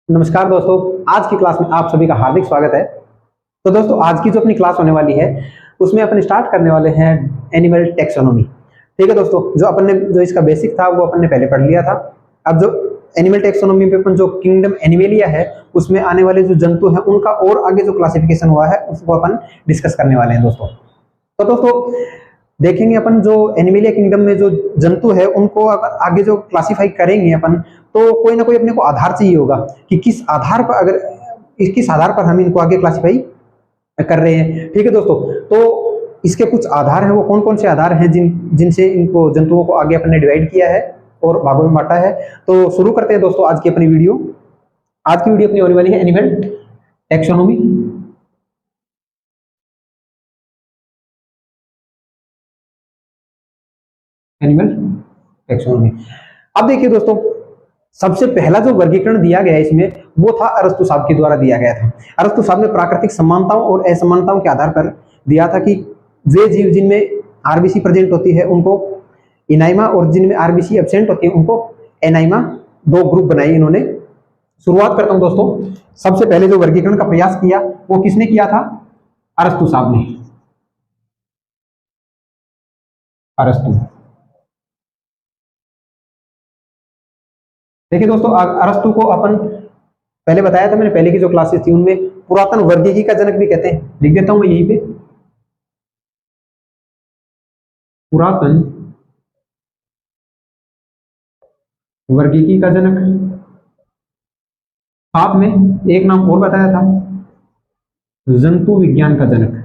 नमस्कार दोस्तों, आज की क्लास में आप सभी का हार्दिक स्वागत है। तो दोस्तों, आज की जो अपनी क्लास होने वाली है उसमें अपन स्टार्ट करने वाले हैं एनिमल टेक्सोनोमी। ठीक है दोस्तों, जो अपन ने जो इसका बेसिक था वो अपन ने पहले पढ़ लिया था। अब जो एनिमल टेक्सोनोमी पे अपन जो किंगडम एनिमेलिया है उसमें आने वाले जो जंतु हैं उनका और आगे जो क्लासिफिकेशन हुआ है उसको अपन डिस्कस करने वाले हैं दोस्तों। तो दोस्तों देखेंगे अपन जो एनिमेलिया किंगडम में जो जंतु है उनको अगर आगे जो क्लासिफाई करेंगे अपन, तो कोई ना कोई अपने को आधार चाहिए होगा कि किस आधार पर अगर किस आधार पर हम इनको आगे क्लासिफाई कर रहे हैं। ठीक है दोस्तों, तो इसके कुछ आधार हैं, वो कौन कौन से आधार हैं जिनसे इनको जंतुओं को आगे अपन ने डिवाइड किया है और भागों में बांटा है। तो शुरू करते हैं दोस्तों आज की अपनी वीडियो। आज की वीडियो अपनी होने वाली है एनिमल टेक्सोनोमी। Animal taxonomy. अब देखिए दोस्तों, सबसे पहला जो वर्गीकरण दिया गया है इसमें वो था अरस्तु साहब के द्वारा दिया गया था। अरस्तु साहब ने प्राकृतिक समानताओं और असमानताओं के आधार पर दिया था कि वे जीव जिनमें आरबीसी प्रेजेंट होती है उनको इनाइमा और जिनमें आरबीसी एब्सेंट होती है उनको एनाइमा, दो ग्रुप बनाए इन्होंने। शुरुआत करता हूं दोस्तों, सबसे पहले जो वर्गीकरण का प्रयास किया वो किसने किया था? अरस्तु साहब ने। अरस्तु। देखिए दोस्तों, अरस्तु को अपन पहले बताया था मैंने, पहले की जो क्लासेस थी उनमें पुरातन वर्गीकी का जनक भी कहते हैं। लिख देता हूं मैं यहीं पे, पुरातन वर्गीकी का जनक। साथ में एक नाम और बताया था, जंतु विज्ञान का जनक।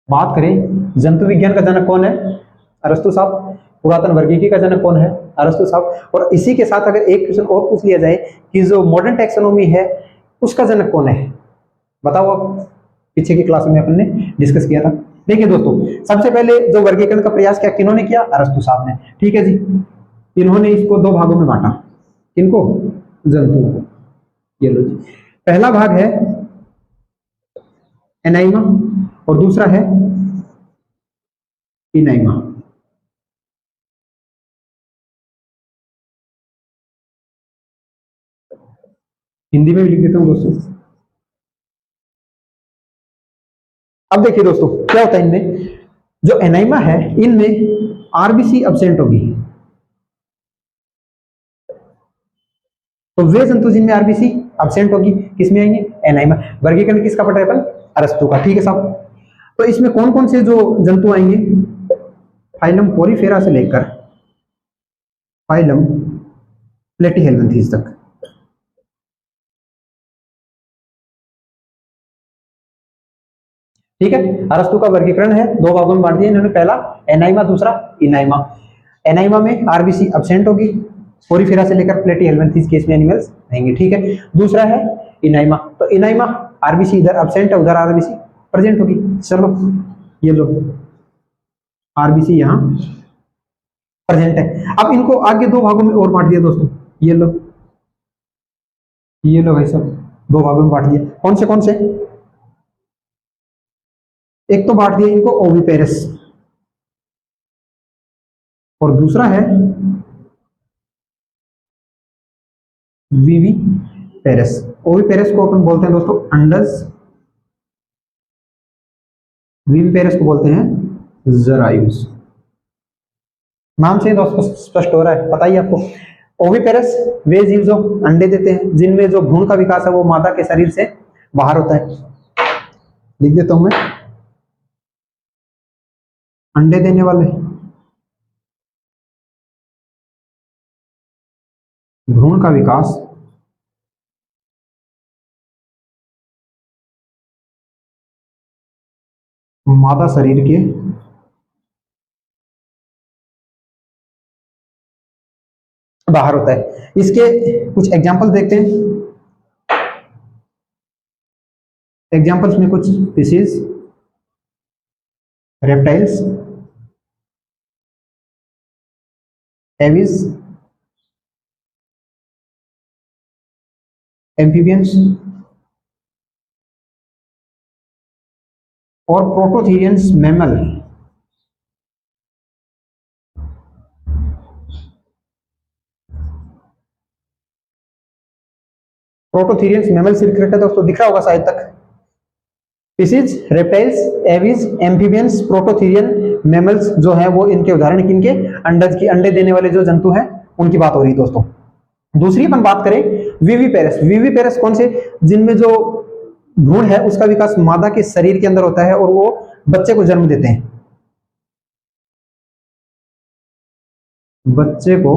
बात करें जंतु विज्ञान का जनक कौन है? अरस्तु साहब। पुरातन वर्गीकी का जनक कौन है? अरस्तु साहब। और इसी के साथ अगर एक क्वेश्चन और पूछ लिया जाए कि जो मॉडर्न टैक्सोनॉमी है उसका जनक कौन है, बताओ आप। पीछे की क्लास में अपन ने डिस्कस किया था। देखिए दोस्तों, सबसे पहले जो वर्गीकरण का प्रयास किया किन्होंने किया? अरस्तु साहब ने। ठीक है जी, इन्होंने इसको दो भागों में बांटा। किनको? जंतुओं को। ये लो जी, पहला भाग है एनाइमा और दूसरा है इनाइमा। हिंदी में भी लिख देता हूं दोस्तों। अब देखिए दोस्तों, क्या होता है इनमें, जो एनाइमा है इनमें आरबीसी एब्सेंट होगी। तो वे जंतु जिनमें आरबीसी एब्सेंट होगी किसमें आएंगे? एनाइमा। वर्गीकरण किसका पढ़ रहे हैं अपन? अरस्तु का। ठीक है साहब। तो इसमें कौन कौन से जो जंतु आएंगे? फाइलम पोरीफेरा से लेकर फाइलम प्लेटीहेल्मिन्थीस तक। ठीक है, अरस्तु का वर्गीकरण है, दो भागों में बांट दिया इन्होंने, पहला एनाइमा, दूसरा इनाइमा। एनाइमा में आरबीसी एब्सेंट होगी, पोरीफेरा से लेकर प्लेटीहेल्मिन्थीस केस में एनिमल्स आएंगे। ठीक है, दूसरा है इनाइमा। तो इनाइमा आरबीसी इधर एब्सेंट है, उधर आरबीसी प्रेजेंट होगी। चलो ये लो, आरबीसी यहाँ प्रेजेंट है। अब इनको आगे दो भागों में और बांट दिया दोस्तों। ये लो, ये लो भाई सब, दो भागों में बांट दिया। कौन से कौन से? एक तो बांट दिया इनको ओविपेरस और दूसरा है वीवी पेरस। ओविपेरस को अपन बोलते हैं दोस्तों अंडज, वीवी पेरस को बोलते हैं जरायुज। नाम से दोस्तों स्पष्ट हो रहा है, पता ही आपको। ओविपेरस वे जीव जो अंडे देते हैं, जिनमें जो भ्रूण का विकास है वो मादा के शरीर से बाहर होता है। लिख देता हूं मैं, अंडे देने वाले भ्रूण का विकास मादा शरीर के बाहर होता है। इसके कुछ एग्जांपल देखते हैं। एग्जांपल्स में कुछ फिशेस, रेप्टाइल्स, एविस, एम्फीबियंस और प्रोटोथीरियंस मैमल। प्रोटोथीरियंस मैमल सिरक्रेट है दोस्तों, दिख रहा होगा शायद तक। Species reptiles, aves, amphibians, prototherian mammals जो है वो इनके उदाहरण किनके, अंडज की, अंडे देने वाले जो जंतु हैं उनकी बात हो रही है दोस्तों। दूसरी अपन बात करें विविपेरस। विविपेरस कौन से, जिनमें जो भ्रूण है उसका विकास मादा के शरीर के अंदर होता है और वो बच्चे को जन्म देते हैं, बच्चे को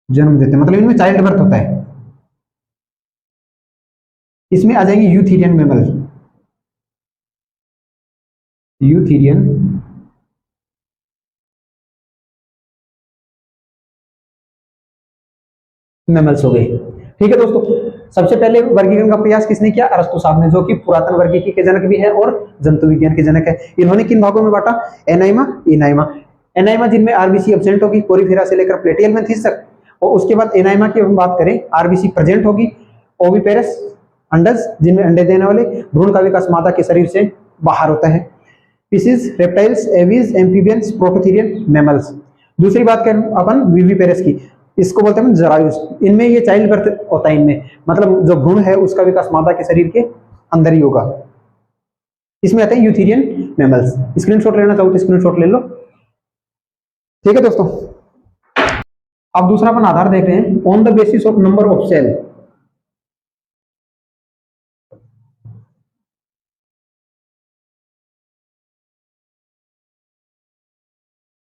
जन्म देते हैं, मतलब इनमें चाइल्ड बर्थ होता है। इसमें आ जाएंगे यूथीरियन मैमल, यूथीरियन मैमल्स हो गए। ठीक है दोस्तों, सबसे पहले वर्गीकरण का प्रयास किसने किया, अरस्तु साहब ने, जो कि पुरातन वर्गीकी के जनक भी है और जंतु विज्ञान के जनक है। इन्होंने किन भागों में बांटा, एनाइमा, इनाइमा। एनाइमा जिनमें आरबीसी एब्सेंट होगी, कोरीफेरा से लेकर प्लेटियलमेंथिस तक, और उसके बाद एनाइमा की हम बात करें आरबीसी प्रेजेंट होगी। ओविपेरस अंडज, जिनमें अंडे देने वाले, भ्रूण का विकास मादा के शरीर से बाहर होता है। Species reptiles, aves, amphibians, prototherian mammals. दूसरी बात करें अपन विविपेरस की, इसको बोलते हैं जरायुस। इनमें ये चाइल्ड बर्थ होता है, इनमें मतलब जो भ्रूण है उसका विकास मादा के शरीर के अंदर ही होगा। इसमें आते हैं यूथीरियन मैमल्स। स्क्रीनशॉट लेना चाहो तो स्क्रीनशॉट ले लो। ठीक है दोस्तों, अब दूसरा अपन आधार देख रहे हैं, on the basis of number of cell.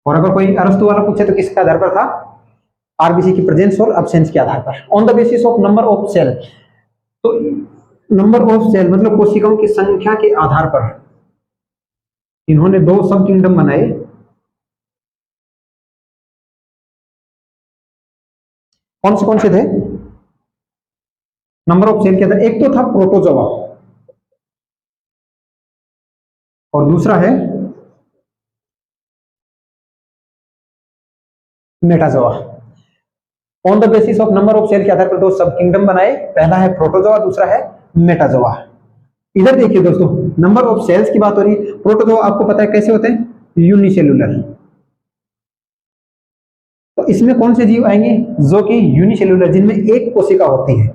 और अगर कोई अरस्तु वाला पूछे तो किसके आधार पर था, आरबीसी की प्रेजेंस और एब्सेंस के आधार पर। On the basis of number of cell, तो नंबर ऑफ सेल मतलब कोशिकाओं की संख्या के आधार पर इन्होंने दो सब किंगडम बनाए। कौन से थे नंबर ऑफ सेल के अंदर, एक तो था प्रोटोजोआ और दूसरा है metazoa. On the basis of number of cell के आधार पर दो सब किंगडम बनाए, पहला है प्रोटोजोआ, दूसरा है मेटाजोआ। इधर देखिए दोस्तों, नंबर ऑफ सेल्स की बात हो रही है। प्रोटोजोआ आपको पता है कैसे होते हैं, यूनिसेलुलर। तो इसमें कौन से जीव आएंगे, जो कि यूनिसेलुलर, जिनमें एक कोशिका होती है।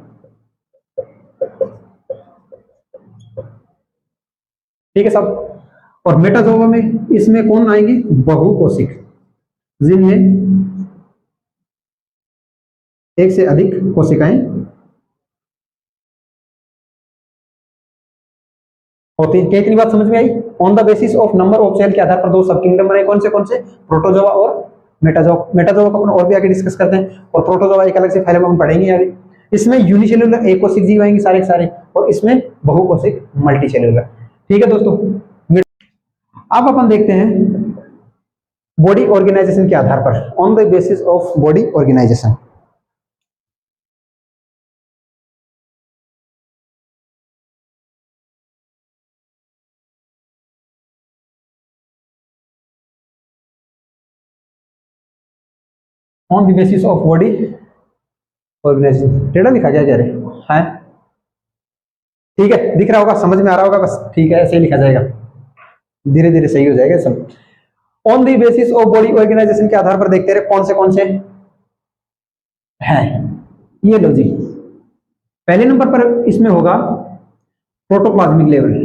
ठीक है सब। और मेटाजोआ में इसमें कौन आएंगे, बहुकोशिक, जिनमें एक से अधिक कोशिकाएं होती है। क्या इतनी बात समझ में आई। On the basis of number of cell के आधार पर दो सब किंगडम बने, कौन से, प्रोटोजोआ और मेटाजोआ। मेटाजोआ को अपन और भी आगे डिस्कस करते हैं, और प्रोटोजोआ एक अलग से फाइलम हम पढ़ेंगे आगे। इसमें यूनिसेलुलर एक कोशिक जीव आएंगे सारे के सारे, और इसमें बहुकोशिक मल्टीसेलुलर। ठीक है दोस्तों, अब अपन देखते हैं बॉडी ऑर्गेनाइजेशन के आधार पर, on the basis of body organisation. On the basis of body organisation, टेढ़ा लिखा गया जा रहा है। ठीक है, दिख रहा होगा, समझ में आ रहा होगा, बस ठीक है, ऐसे ही लिखा जाएगा, धीरे धीरे सही हो जाएगा सब। On the basis of body organisation के आधार पर देखते रहे कौन से हैं। ये लो जी, पहले नंबर पर इसमें होगा प्रोटोप्लाज्मिक लेवल,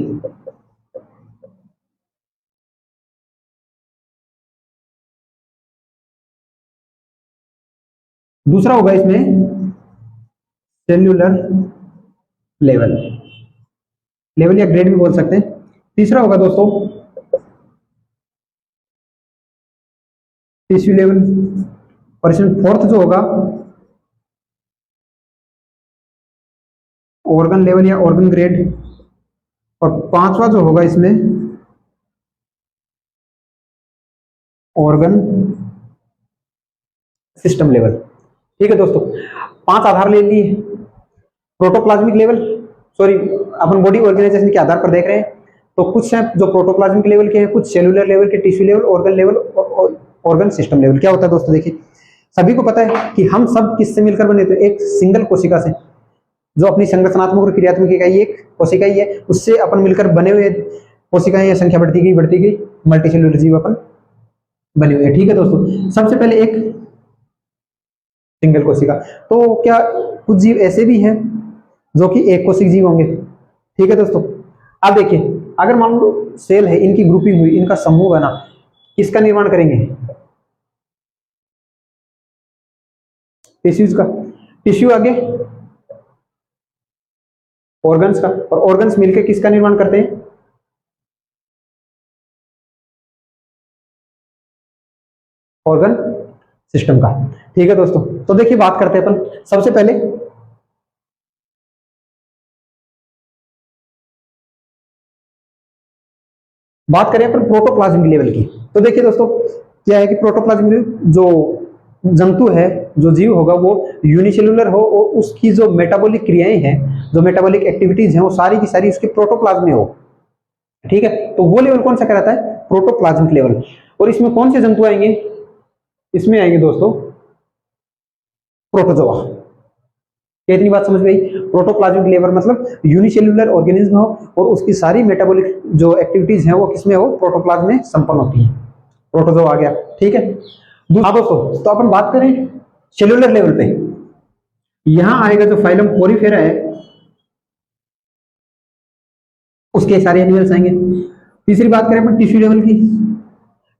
दूसरा होगा इसमें सेल्यूलर लेवल, लेवल या ग्रेड भी बोल सकते हैं। तीसरा होगा दोस्तों टिश्यू लेवल, और इसमें फोर्थ जो होगा ऑर्गन लेवल या ऑर्गन ग्रेड, और पांचवा जो होगा इसमें ऑर्गन सिस्टम लेवल। ठीक है दोस्तों, पांच आधार ले लिए, प्रोटोप्लाज्मिक लेवल, सॉरी अपन बॉडी ऑर्गेनाइजेशन के आधार पर देख रहे हैं। तो कुछ हैं जो प्रोटोप्लाज्मिक लेवल के हैं, कुछ सेलुलर लेवल के, टिश्यू लेवल, ऑर्गन लेवल और ऑर्गन सिस्टम लेवल। क्या होता है दोस्तों, देखिए सभी को पता है कि हम सब किससे मिलकर बने थे, एक सिंगल कोशिका से, जो अपनी संरचनात्मक और क्रियात्मक इकाई एक कोशिका ही है, उससे अपन मिलकर बने हुए कोशिकाएं संख्या बढ़ती गई, मल्टीसेलुलर जीव अपन बने हुए हैं। ठीक है दोस्तों, सबसे पहले एक सिंगल कोशिका। तो क्या कुछ जीव ऐसे भी हैं जो कि एक कोशिक जीव होंगे। ठीक है दोस्तों, अब देखिए, अगर मान लो सेल है, इनकी ग्रुपिंग हुई, इनका समूह बना, किसका निर्माण करेंगे? टिश्यूज का। टिश्यू आगे ऑर्गन्स का, और ऑर्गन्स मिलकर किसका निर्माण करते हैं? ऑर्गन सिस्टम का। ठीक है दोस्तों, तो देखिए बात करते हैं अपन सबसे पहले बात करें अपन प्रोटोप्लाज्मिक लेवल की। तो देखिए दोस्तों, क्या है कि प्रोटोप्लाज्मिक जो जंतु है, जो जीव होगा, वो यूनिसेलुलर हो और उसकी जो मेटाबॉलिक क्रियाएं हैं, जो मेटाबॉलिक एक्टिविटीज हैं, वो सारी की सारी उसके प्रोटोप्लाज्म में हो। ठीक है, तो वो लेवल कौन सा कहलाता है? Protoplasmic level. और इसमें कौन से जंतु आएंगे? इसमें आएंगे दोस्तों प्रोटोजोआ। इतनी बात समझ में आई? प्रोटोप्लाज्मिक लेवल मतलब यूनिसेल्युलर ऑर्गेनिज्म हो और उसकी सारी मेटाबॉलिक जो एक्टिविटीज हैं वो किसमें हो? प्रोटोप्लाज्म में संपन्न होती है। प्रोटोजोआ आ गया। ठीक है, हाँ दोस्तों, तो अपन बात करें सेल्यूलर लेवल पे, यहां आएगा जो फाइलम पोरीफेरा है, उसके सारे एनिमल्स आएंगे। तीसरी बात करें अपन टिश्यू लेवल की।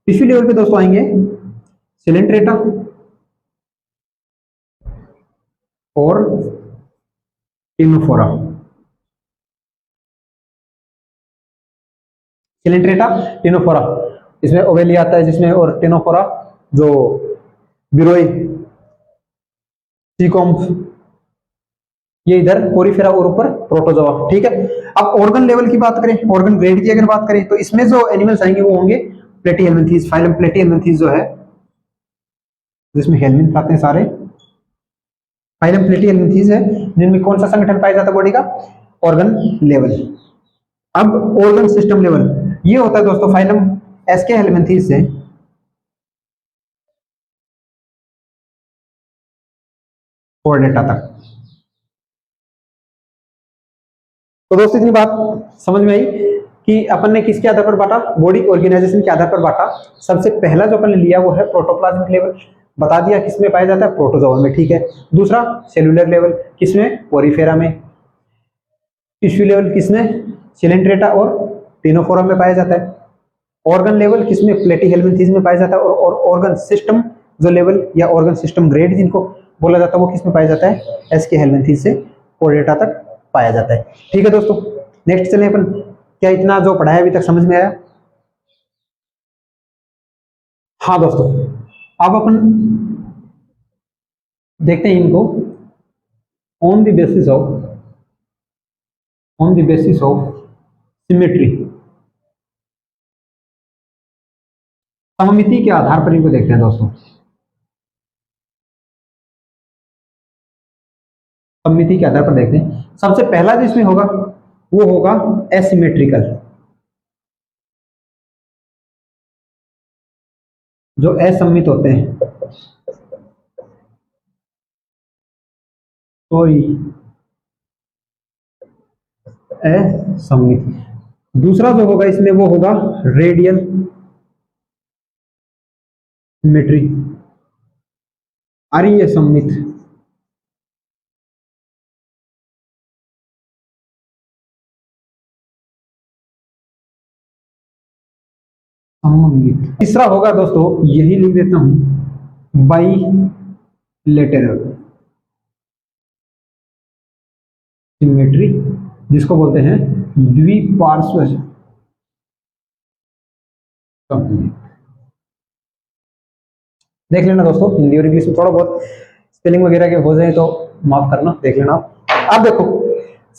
टिश्यू लेवल पे दोस्तों आएंगे सिलेंट्रेटा और टिनोफोरा। सिलेंट्रेटा, टिनोफोरा, इसमें ओवेलिया आता है जिसमें, और टिनोफोरा जो बिरोई, सीकॉम्स, ये इधर पोरीफेरा और ऊपर प्रोटोजोआ। ठीक है, अब ऑर्गन लेवल की बात करें, ऑर्गन ग्रेड की अगर बात करें, तो इसमें जो एनिमल्स आएंगे वो होंगे प्लेटीहेल्मिन्थीज, फाइलम प्लेटीहेल्मिन्थीज जो है, जिसमें हेल्मिन्थ आते हैं सारे, फाइलम प्लेटीहेल्मिन्थीज है, जिनमें कौन सा संगठन पाया जाता है बॉडी का? Organ level. अब ऑर्गन सिस्टम लेवल ये होता है दोस्तों फाइलम एस्के हेल्मिन्थीज से कोर्डेटा तक। तो दोस्तों इतनी बात समझ में आई कि अपन ने किसके आधार पर बांटा? बॉडी ऑर्गेनाइजेशन के आधार पर बांटा। सबसे पहला जो अपन ने लिया वो है प्रोटोप्लाज्मिक लेवल, बता दिया किसमें पाया जाता है? प्रोटोजोआ में। ठीक है, दूसरा सेलुलर लेवल किसमें? पोरीफेरा में। टिश्यू लेवल किसमें? सिलेंट्रेटा और टिनोफोरा में पाया जाता है। ऑर्गन लेवल किसमें? प्लेटीहेल्मिन्थीज में पाया जाता है। और ऑर्गन सिस्टम जो लेवल या ऑर्गन सिस्टम ग्रेड जिनको बोला जाता है वो किसमें पाया जाता है? एस्के हेल्मिन्थीज से कोर्डेटा तक पाया जाता है। ठीक है दोस्तों, नेक्स्ट चलें अपन। क्या इतना जो पढ़ाया अभी तक समझ में आया? हाँ दोस्तों, अब अपन देखते हैं इनको on the basis of symmetry, सममिति के आधार पर इनको देखते हैं दोस्तों। सममिति के आधार पर देखते हैं। सबसे पहला जो इसमें होगा वो होगा एसिमेट्रिकल। जो असममित होते हैं, सॉरी, असममित। दूसरा जो होगा इसमें वो होगा रेडियल सिमेट्री, आर्य सममित। सममित। तीसरा होगा दोस्तों, यही लिख देता हूं, बाइलेटरल सिमेट्री, जिसको बोलते हैं द्विपार्श्व सममित। देख लेना दोस्तों, हिंदी और इंग्लिश में थोड़ा बहुत स्पेलिंग वगैरह के हो जाए तो माफ करना, देख लेना। अब देखो,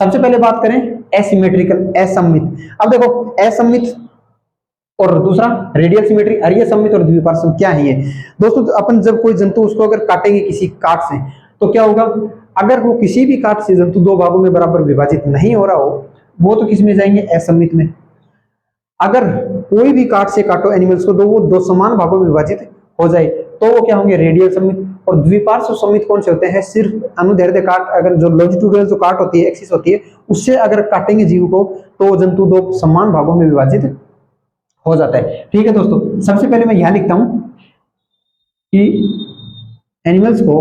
सबसे पहले बात करें एसिमेट्रिकल, असममित। अब देखो असममित और दूसरा रेडियल सिमेट्री, आर्य सममित और द्विपार्श्व, क्या है ये दोस्तों? तो अपन जब कोई जंतु उसको अगर काटेंगे किसी काट से, तो क्या होगा? अगर वो किसी भी काट से जंतु दो भागों में बराबर विभाजित नहीं हो रहा हो, वो तो किस में जाएंगे? असममित में। अगर कोई भी काट से काटो एनिमल्स को, तो वो दो समान भागों में विभाजित हो जाए, तो वो क्या होंगे? रेडियल सममित। और द्विपार्श्व सममित कौन से होते हैं? सिर्फ अनुदैर्ध्य काट, अगर जो लॉन्जिट्यूडनल जो काट होती है, एक्सिस होती है, उससे अगर काटेंगे जीव को, तो वो जंतु दो समान भागों में विभाजित हो जाता है। ठीक है दोस्तों, सबसे पहले मैं यहां लिखता हूं कि एनिमल्स को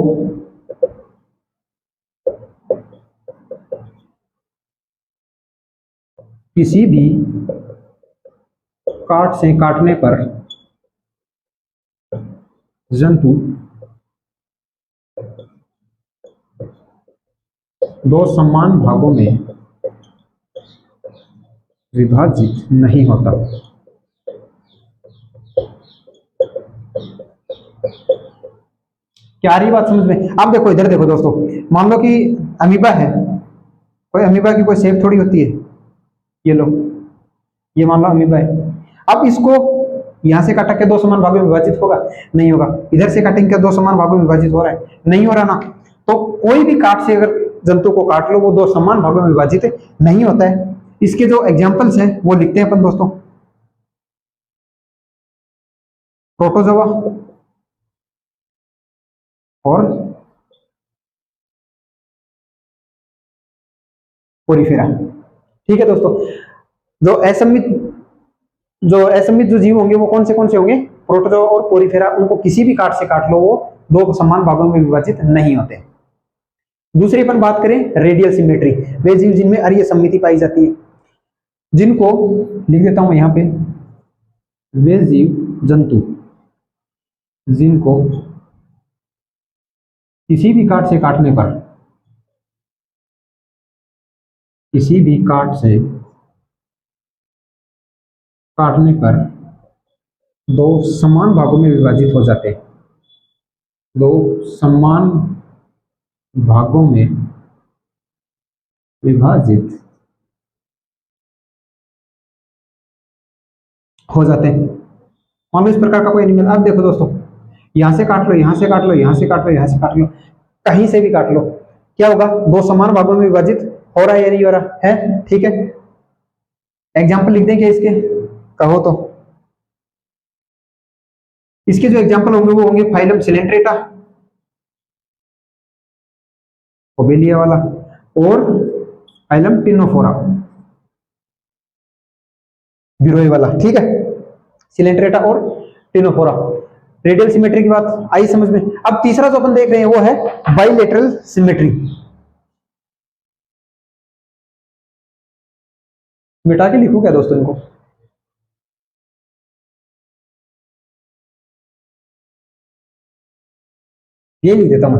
किसी भी काट से काटने पर जंतु दो समान भागों में विभाजित नहीं होता। क्या आ रही बात समझ में? अब देखो, इधर देखो दोस्तों, मान लो कि अमीबा है, कोई अमीबा की कोई शेप थोड़ी होती है। ये लो, ये मान लो अमीबा है। अब इसको यहां से काटा के दो समान भागों में विभाजित होगा? नहीं होगा। इधर से काटेंगे, दो समान भागों में विभाजित हो रहा है? नहीं हो रहा ना। तो कोई भी काट से अगर जंतु को काट लो, वो दो समान भागों में विभाजित नहीं होता है। इसके जो एग्जाम्पल्स हैं वो लिखते हैं अपन दोस्तों। प्रोटोजोआ और पोरिफेरा। ठीक है दोस्तों, जो असममित जो जीव होंगे वो कौन से होंगे? प्रोटोजोआ और पोरिफेरा। उनको किसी भी काट से काट लो, वो दो समान भागों में विभाजित नहीं होते। दूसरी अपन बात करें रेडियल सिमेट्री, वे जीव जिनमें अरीय सममिति पाई जाती है, जिनको लिख देता हूं यहां पे, वे जीव जंतु जिनको किसी भी काट से काटने पर, किसी भी काट से काटने पर दो समान भागों में विभाजित हो जाते हैं। दो समान भागों में विभाजित हो जाते हैं। मान लो इस प्रकार का कोई एनिमल, अब देखो दोस्तों, यहां से काट लो, यहां से काट लो, यहां से काट लो, यहां से काट लो, कहीं से भी काट लो, क्या होगा? दो समान भागों में विभाजित हो रहा है या नहीं हो रहा है? ठीक है, एग्जाम्पल लिख देंगे इसके, कहो तो। इसके जो एग्जाम्पल होंगे वो होंगे फाइलम सिलेंट्रेटा, ओबेलिया वाला, और फाइलम टिनोफोरा, बिरोई वाला। ठीक है, सिलेंट्रेटा और टिनोफोरा। रेडियल सिमेट्री की बात आई समझ में। अब तीसरा जो अपन देख रहे हैं वो है बाइलेटरल सिमेट्री। मिटा के लिखूं क्या दोस्तों इनको? ये लिख देता हूं।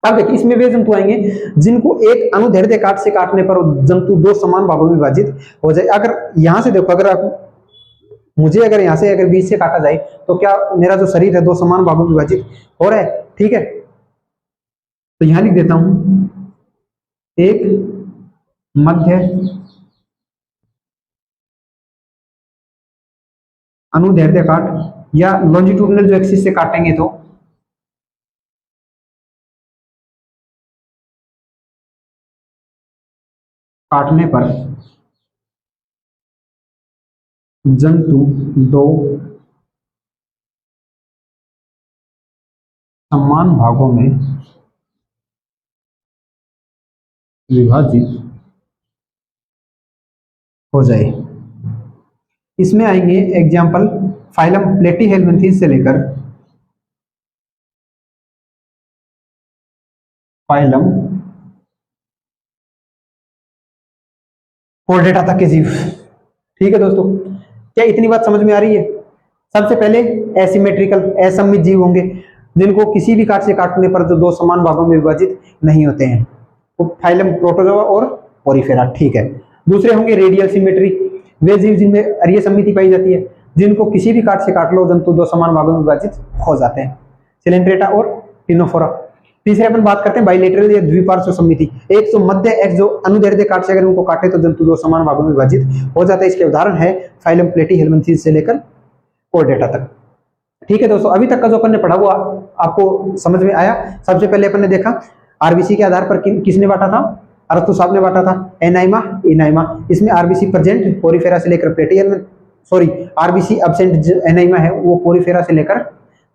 अब देखिए, इसमें वे जंतु आएंगे जिनको एक अनुदैर्ध्य काट से काटने पर जंतु दो समान भागों में विभाजित हो जाए। अगर यहां से देखो, अगर आप मुझे अगर यहां से अगर बीच से काटा जाए तो क्या मेरा जो शरीर है दो समान भागों में विभाजित हो रहा है? ठीक है, तो यहां लिख देता हूं, एक मध्य अनुदैर्ध्य काट, या लॉन्जिट्यूडनल जो एक्सिस से काटेंगे तो काटने पर जंतु दो समान भागों में विभाजित हो जाए। इसमें आएंगे एग्जाम्पल फाइलम प्लेटीहेल्मिन्थीस से लेकर फाइलम कोर्डेटा तक के जीव। ठीक है दोस्तों, क्या इतनी बात समझ में आ रही है? सबसे पहले एसिमेट्रिकल, असममित जीव होंगे जिनको किसी भी काट से काटने पर जो दो समान भागों में विभाजित नहीं होते हैं, तो फाइलम प्रोटोजोआ और पोरिफेरा। ठीक है, दूसरे होंगे रेडियल सिमेट्री, वे जीव जिनमें अरीय सममिति पाई जाती है, जिनको किसी भी काट से काट लो जंतु दो समान भागों में विभाजित हो जाते हैं, सिलेंट्रेटा और टिनोफोरा। तीसरे अपन बात करते हैं बाइलेटरल या द्विपार्श्व सममिति, एक जो मध्य एक जो अनुदैर्ध्य काट से अगर उनको काटे तो जंतु दो समान भागों में विभाजित हो जाता है। इसके उदाहरण है फाइलम प्लेटीहेल्मिन्थीस से लेकर कोर्डेटा तक। ठीक है दोस्तों, अभी तक का जो अपन ने पढ़ा हुआ आपको समझ में आया? सबसे पहले अपन ने देखा आरबीसी के आधार पर किसने बांटा था? अरस्तु साहब ने बांटा था, एनाइमा इनाइमा। इसमें आरबीसी प्रेजेंट पोरिफेरा से लेकर प्लेटीहेल्मिन्थीस, सॉरी आरबीसी एब्सेंट एनाइमा है वो पोरिफेरा से लेकर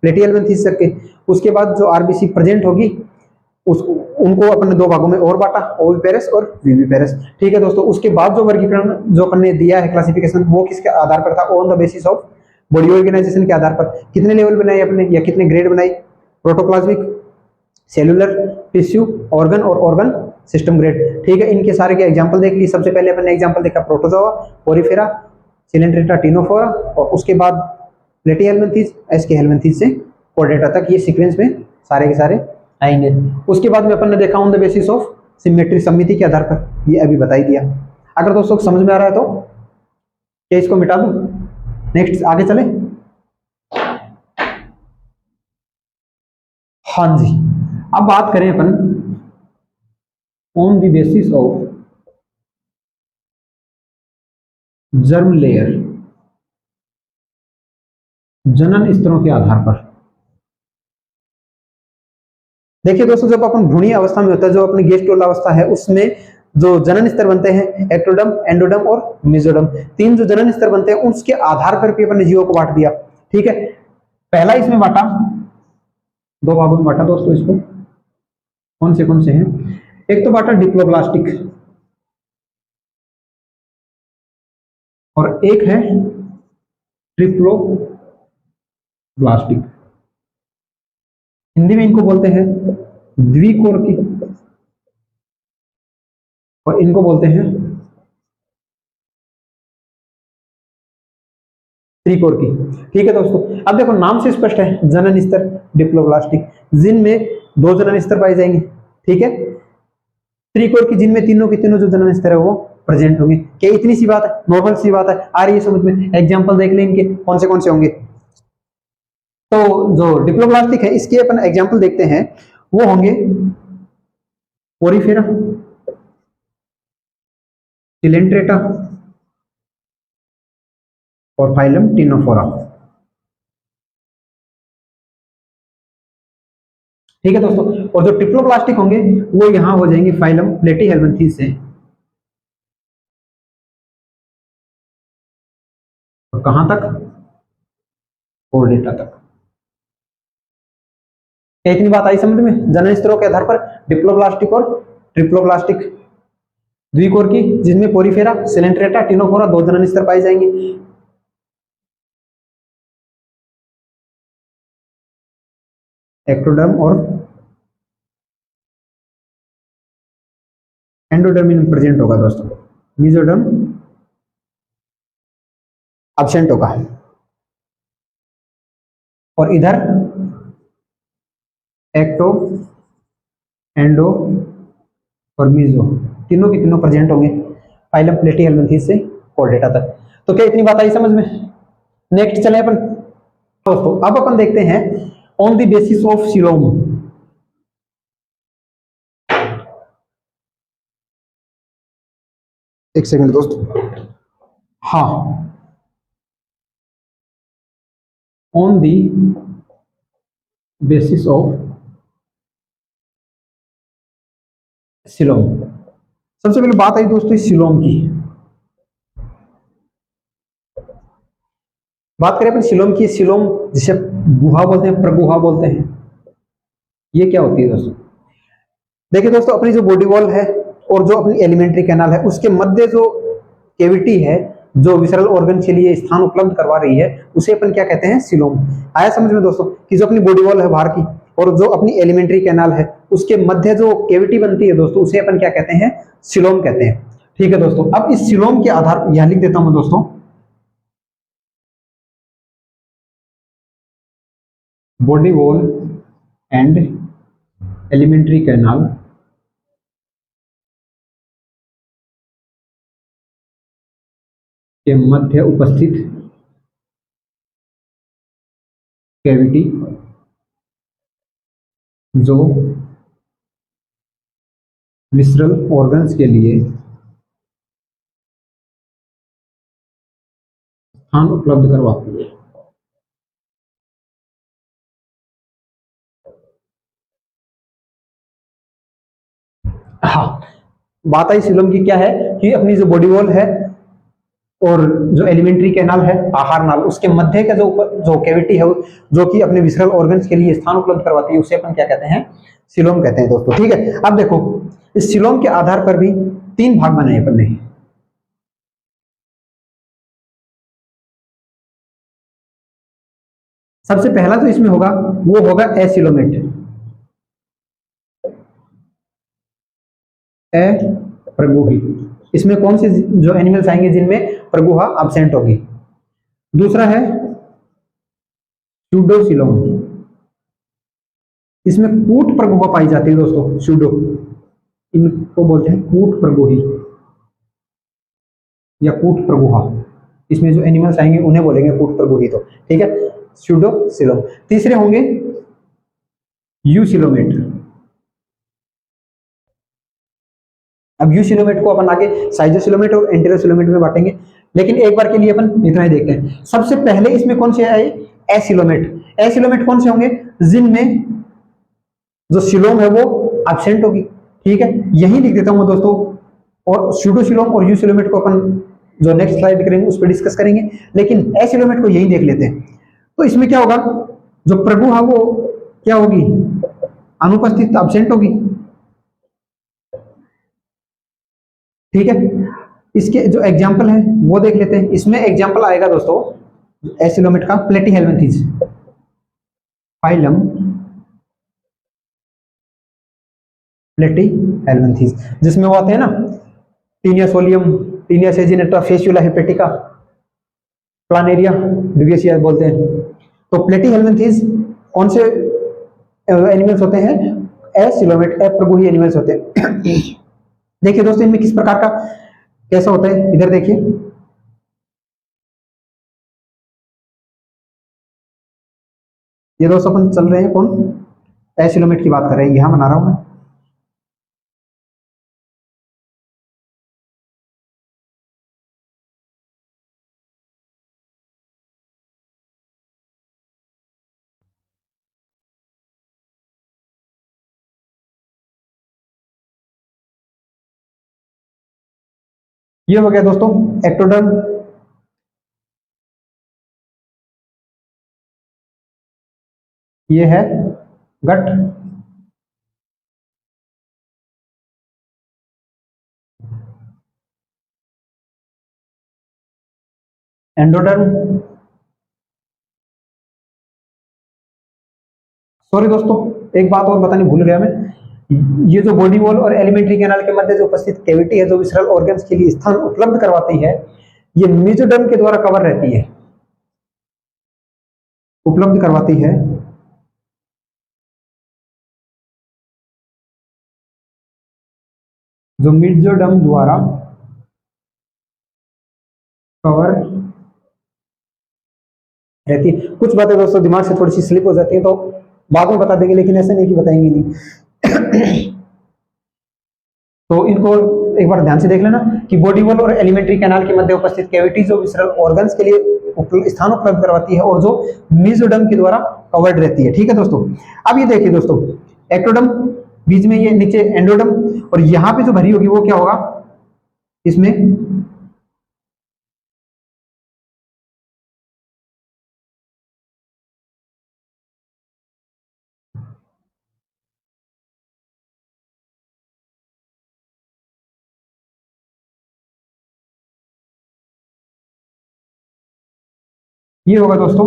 प्लेटीहेल्मिन्थीस तक के। उसके बाद जो आरबीसी प्रेजेंट होगी उनको अपन ने दो भागों में और बांटा, ओविपेरस और विविपेरस। ठीक है दोस्तों, उसके बाद जो वर्गीकरण जो अपन ने दिया है क्लासिफिकेशन, वो किसके आधार पर था? On the basis of body organisation के आधार पर। कितने लेवल बनाए अपने या कितने ग्रेड बनाए? प्रोटोप्लाज्मिक, सेलुलर, टिश्यू, ऑर्गन और ऑर्गन सिस्टम ग्रेड। ठीक है, इनके सारे के एग्जांपल देख लिए। सबसे पहले अपन ने एग्जांपल देखा प्रोटोजोआ, पोरिफेरा, सिलेंट्रेटा, टिनोफोरा, और उसके बाद प्लेटीहेल्मिन्थीज, एस्के हेल्मिन्थीज से कोर्डेटा तक, ये सीक्वेंस में सारे के सारे आएंगे। उसके बाद में अपन ने देखा on the basis of symmetry, सममिति के आधार पर, ये अभी बता ही दिया। अगर दोस्तों समझ में आ रहा है तो क्या इसको मिटा दूं? नेक्स्ट आगे चले। हाँ जी, अब बात करें अपन on the basis of germ layer, जनन स्तरों के आधार पर। देखिए दोस्तों, जब अपन भ्रूणीय अवस्था में होता है, जो अपनी गेस्टोल अवस्था है, उसमें जो जनन स्तर बनते हैं, एक्टोडर्म, एंडोडर्म और मेसोडर्म, तीन जो जनन स्तर बनते हैं, उसके आधार पर भी अपन ने जीवों को बांट दिया। ठीक है, पहला इसमें बांटा, दो भागों में बांटा दोस्तों इसको। कौन से हैं? एक तो बांटा डिप्लोब्लास्टिक और एक है ट्रिप्लोब्लास्टिक। हिंदी में इनको बोलते हैं द्विकोरकी और इनको बोलते हैं त्रिकोरकी। ठीक है दोस्तों, अब देखो नाम से स्पष्ट है, जनन स्तर डिप्लोब्लास्टिक, जिनमें दो जनन स्तर पाए जाएंगे। ठीक है, त्रिकोरकी जिनमें तीनों के तीनों जो जनन स्तर है वो प्रेजेंट होंगे। क्या इतनी सी बात है? नॉर्मल सी बात है, आ रही है समझ में? एग्जांपल देख लें इनके कौन से होंगे। तो जो डिप्लोब्लास्टिक है, इसके अपन एग्जांपल देखते हैं, वो होंगे पोरिफेरा, सिलेंट्रेटा और फाइलम टिनोफोरा। ठीक है दोस्तों, और जो ट्रिप्लोब्लास्टिक होंगे वो यहां हो जाएंगे फाइलम प्लेटीहेल्मिन्थीज से, और कहां तक? कोर्डेटा तक। क्या इतनी बात आई समझ में? जनन स्तरों के आधार पर डिप्लोब्लास्टिक और ट्रिप्लोब्लास्टिक, द्विकोरकी जिसमें पोरिफेरा, सिलेंट्रेटा, टिनोफोरा दो जनन स्तर पाए जाएंगे। एक्टोडर्म और एंडोडर्म में प्रेजेंट होगा दोस्तों, मेसोडर्म एब्सेंट होगा। और इधर एक्टो, एंडो और मीजो तीनों के तीनों प्रेजेंट होंगे फाइलम प्लेटीहेल्मिन्थीज से कोर्डेटा तक। तो क्या इतनी बात आई समझ में? नेक्स्ट चले अपन दोस्तों, अब अपन देखते हैं on the basis of coelom. एक सेकंड दोस्तों, हाँ, on the basis of coelom. सबसे पहले बात आई दोस्तों इस सीलोम की। बात करें अपन सीलोम की, सीलोम जिसे गुहा बोलते हैं, प्रगुहा बोलते हैं, ये क्या होती है दोस्तों? देखिए दोस्तों, अपनी जो बॉडी वॉल है और जो अपनी एलिमेंट्री कैनाल है, उसके मध्य जो कैविटी है, जो विसरल ऑर्गन के लिए स्थान उपलब्ध करवा रही है, उसे अपन क्या कहते हैं? सीलोम। आया समझ में दोस्तों कि जो अपनी बॉडी वॉल है बाहर की और जो अपनी एलिमेंट्री कैनाल है, उसके मध्य जो कैविटी बनती है दोस्तों, उसे अपन क्या कहते हैं? सीलोम कहते हैं। ठीक है दोस्तों, अब इस सीलोम के आधार पर यहां लिख देता हूं दोस्तों, body wall and alimentary canal के मध्य उपस्थित कैविटी जो विसरल ऑर्गन्स के लिए स्थान उपलब्ध करवाती है। हाँ, बात आई सीलोम की, क्या है कि अपनी जो बॉडी वॉल है और जो एलिमेंट्री कैनाल है, आहार नाल, उसके मध्य का जो कैविटी है, जो कि अपने विसरल ऑर्गन्स के लिए स्थान उपलब्ध करवाती है, उसे अपन क्या कहते हैं? सीलोम कहते हैं दोस्तों। ठीक है, अब देखो इस सीलोम के आधार पर भी तीन भाग बनाए अपन ने। सबसे पहला जो इसमें होगा वो होगा एसिलोमेट। ए प्रगुही। इसमें कौन से जो एनिमल्स आएंगे जिनमें प्रगुहा एब्सेंट होगी। दूसरा है सूडोसिलोम, इसमें कूट प्रगुहा पाई जाती है दोस्तों, सूडो, इनको बोलते हैं कूट प्रगुही या कूट प्रगुहा। इसमें जो एनिमल्स आएंगे उन्हें बोलेंगे कूट प्रगुही। तो ठीक है, सूडोसिलोम। तीसरे होंगे यूसिलोमेट। अब यूसिलोमेट को अपन आगे साइजोसिलोमेट और एंटेरोसिलोमेट में बांटेंगे, लेकिन एक बार के लिए अपन इतना ही देखते हैं। सबसे पहले इसमें कौन से आए, एसिलोमेट। एसिलोमेट कौन से होंगे, जिनमें जो सिलोम है वो एब्सेंट होगी। ठीक है, यही लिख देता हूं मैं दोस्तों। और सूडोसिलोम और यूसिलोमेट को अपन जो नेक्स्ट स्लाइड करेंगे उस पर डिस्कस करेंगे, लेकिन एसिलोमेट को यही देख लेते हैं। तो इसमें क्या होगा, जो प्रगुहा वो क्या होगी, अनुपस्थित, एब्सेंट होगी। ठीक है, इसके जो एग्जाम्पल है वो देख लेते हैं। इसमें एग्जाम्पल आएगा दोस्तों एसिलोमेट का प्लेटीहेल्मिन्थीज, फाइलम प्लेटीहेल्मिन्थीज, जिसमें वो आते हैं ना Taenia solium, Taenia saginata, Fasciola hepatica, Planaria Dugesia बोलते हैं। तो प्लेटीहेल्मिन्थीज कौन से एनिमल्स होते हैं, एसिलोमेट, अप्रगुही एनिमल्स होते हैं। देखिए दोस्तों इनमें किस प्रकार का कैसा होता है, इधर देखिए। ये दोस्तों अपन चल रहे हैं कौन, एसिलोमेट की बात कर रहे हैं, यहां बना रहा हूं मैं। ये हो गया दोस्तों एक्टोडर्म। ये है गट। एंडोडर्म। सॉरी दोस्तों, एक बात और बतानी भूल गया मैं। ये जो बॉडी वॉल और एलिमेंट्री कैनाल के मध्य जो उपस्थित कैविटी है, जो विसरल ऑर्गन्स के लिए स्थान उपलब्ध करवाती है, ये मेसोडर्म के द्वारा कवर रहती है, उपलब्ध करवाती है। जो मेसोडर्म द्वारा कवर रहती है। कुछ बातें दोस्तों दिमाग से थोड़ी सी स्लिप हो जाती है तो बाद में बता देंगे, लेकिन ऐसे नहीं कि बताएंगे नहीं। तो इनको एक बार ध्यान से देख लेना कि बॉडी वॉल और एलिमेंट्री कैनाल के मध्य उपस्थित कैविटी जो विसरल ऑर्गन्स के लिए स्थान उपलब्ध करवाती है और जो मेसोडर्म के द्वारा कवर्ड रहती है। ठीक है दोस्तों, अब ये देखिए दोस्तों, एक्टोडर्म, बीच में ये नीचे एंडोडर्म, और यहाँ पे जो भरी होगी वो क्या होगा, इसमें ये होगा दोस्तों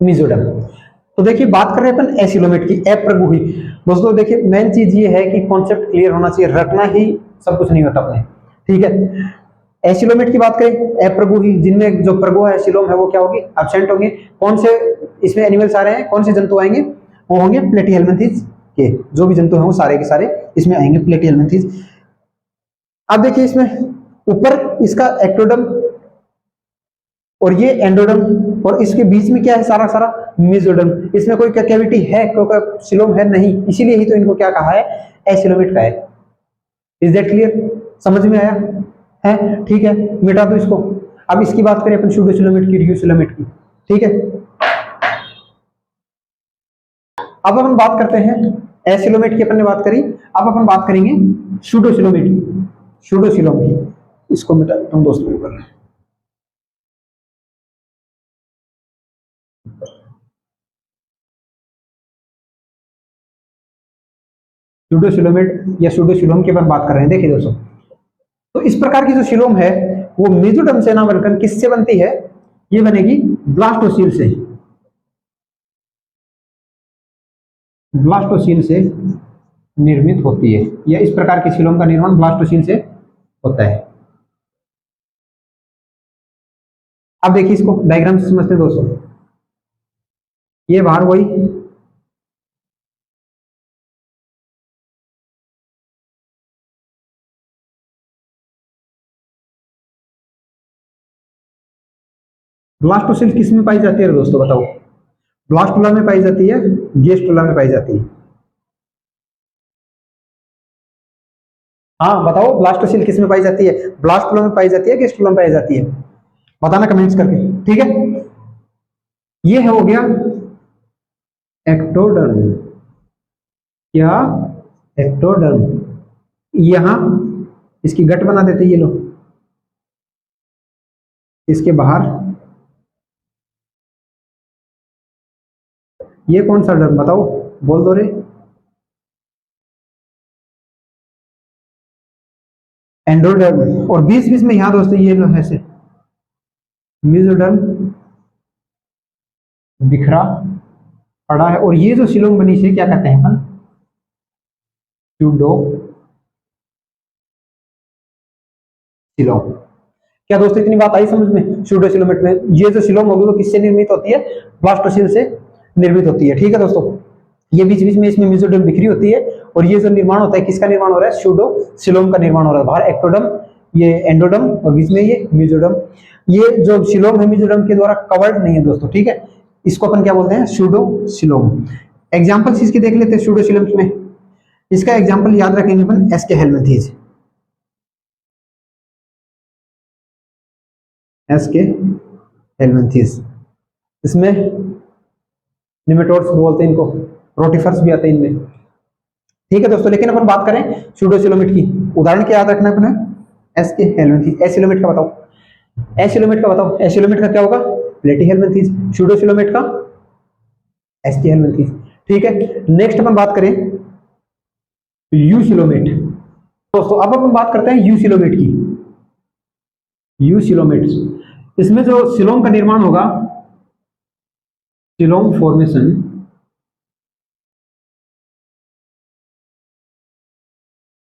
मेसोडर्म। तो देखिए बात कर रहे हैं अपन एसिलोमेट की, अप्रगुही। दोस्तों देखिए मेन चीज ये है कि कॉन्सेप्ट क्लियर होना चाहिए, रटना ही सब कुछ नहीं होता अपने। ठीक है, एसिलोमेट की बात करें, अप्रगुही, जिनमें जो प्रगुहा एसिलोम है वो क्या होगी, एब्सेंट होंगे। कौन से इसमें एनिमल्स आ रहे हैं, कौन से जंतु आएंगे, वो होंगे प्लेटीहेल्मिन्थीज के, जो भी जंतु हैं वो सारे के सारे इसमें आएंगे, प्लेटीहेल्मिन्थीज। अब देखिए इसमें ऊपर इसका एक्टोडर्म और ये एंडोडर्म, और इसके बीच में क्या है, सारा सारा मेसोडर्म। इसमें कोई कैविटी है, कोई सिलोम है नहीं, इसीलिए ही तो इनको क्या कहा है, एसिलोमेट का है। इज दैट क्लियर, समझ में आया है? ठीक है, मिटा दो इसको। अब इसकी बात करें अपन सूडोसिलोमेट की, यूसिलोमेट की। ठीक है, अब अपन बात करते हैं एसिलोमेट की, अपन ने बात करी। अब अपन बात करेंगे सूडोसिलोमेट की, सूडोसिलोम की। इसको मिटा देता हूं दोस्तों ऊपर। सूडोसिलोमेट या सूडोसिलोम की अपन बात कर रहे हैं। देखिए दोस्तों, तो इस प्रकार की जो सिलोम है वो मेसोडर्म से ना बनकर किससे बनती है, ये बनेगी ब्लास्टोसील से, ब्लास्टोसील से निर्मित होती है, या इस प्रकार के सीलोम का निर्माण ब्लास्टोसिल से होता है। अब देखिए इसको डायग्राम से समझते हैं दोस्तों। ये बाहर वही ब्लास्टोसिल किस में पाई जाती है दोस्तों, बताओ। ब्लास्टुला में पाई जाती है, गेस्टुला में पाई जाती है। हाँ बताओ, ब्लास्टोसिल किस में पाई जाती है, ब्लास्टुला में पाई जाती है, गेस्टुला में पाई जाती है, बताना कमेंट्स करके, ठीक है। ये है हो गया एक्टोडर्म, क्या एक्टोडर्म। यहां इसकी गट बना देते ये लोग, इसके बाहर ये कौन सा डर्म बताओ, बोल दो रे। एंडोडर्म, और बीच बीच में यहां दोस्तों ये लो ऐसे मेसोडर्म बिखरा पड़ा है। और ये जो सिलोम बनी से क्या कहते हैं अपन, स्यूडो सिलोम। क्या दोस्तों इतनी बात आई समझ में। स्यूडोसिलोमेट में ये जो सिलोम होगी वो किससे निर्मित होती है, ब्लास्टोसिल से निर्मित होती है, ठीक है दोस्तों। ये बीच बीच में इसमें मेसोडर्म बिखरी होती है, और ये जो निर्माण होता है किसका निर्माण हो रहा है, स्यूडोसिलोम का निर्माण हो रहा है। बाहर एक्टोडर्म, ये एंडोडर्म, और बीच में ये मेसोडर्म। ये जो सिलोम है मेसोडर्म के द्वारा कवर्ड नहीं है दोस्तों, ठीक है। इसको अपन क्या बोलते हैं, स्यूडोसिलोम। एग्जाम्पल्स इसके देख लेते हैं स्यूडोसिलोम्स में। इसका एग्जाम्पल याद रखेंगे अपन, एसके हेलमिंथीज, एसके हेलमिंथीज। इसमें निमेटोड्स बोलते हैं इनको, रोटिफर्स भी आते हैं इनमें, ठीक है दोस्तों। लेकिन अपन बात करें स्यूडोसिलोमेट की, उदाहरण क्या याद रखना है अपने, एसके हेलमिंथीज। एसिलोमेट का बताओ, एसिलोमेट का बताओ, एसिलोमेट का क्या होगा, प्लेटीहेलमिंथीज। स्यूडोसिलोमेट का एसके हेलमिंथीज, ठीक है। नेक्स्ट अपन बात करें यूसिलोमेट दोस्तों। अब अपन बात करते हैं यूसिलोमेट की। यूसिलोमेट, इसमें जो सिलोम का निर्माण होगा, सिलोम फॉर्मेशन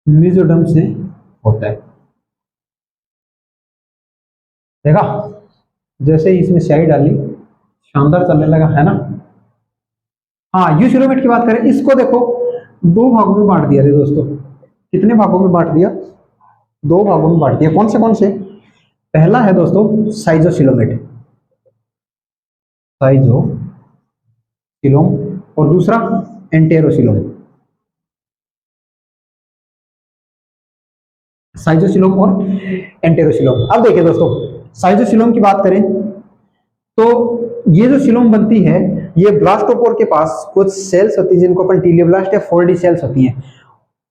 मेसोडर्म से होता है। देखा, जैसे ही इसमें स्याही डाली शानदार चलने लगा, है ना। हाँ, यूसिलोमेट की बात करें, इसको देखो दो भागों में बांट दिया रे दोस्तों। कितने भागों में बांट दिया, दो भागों में बांट दिया। कौन से पहला है दोस्तों साइजोसिलोमेट, साइजोसिलोम, और दूसरा एंटेरोसिलोम। साइजोसिलोम और एंटेरोसिलोम। अब देखिए दोस्तों, साइजोसिलोम की बात करें तो ये जो सिलोम बनती है, ये ब्लास्टोपोर के पास कुछ सेल्स होती है जिनको अपन टीलियोब्लास्ट या 4D सेल्स होती हैं,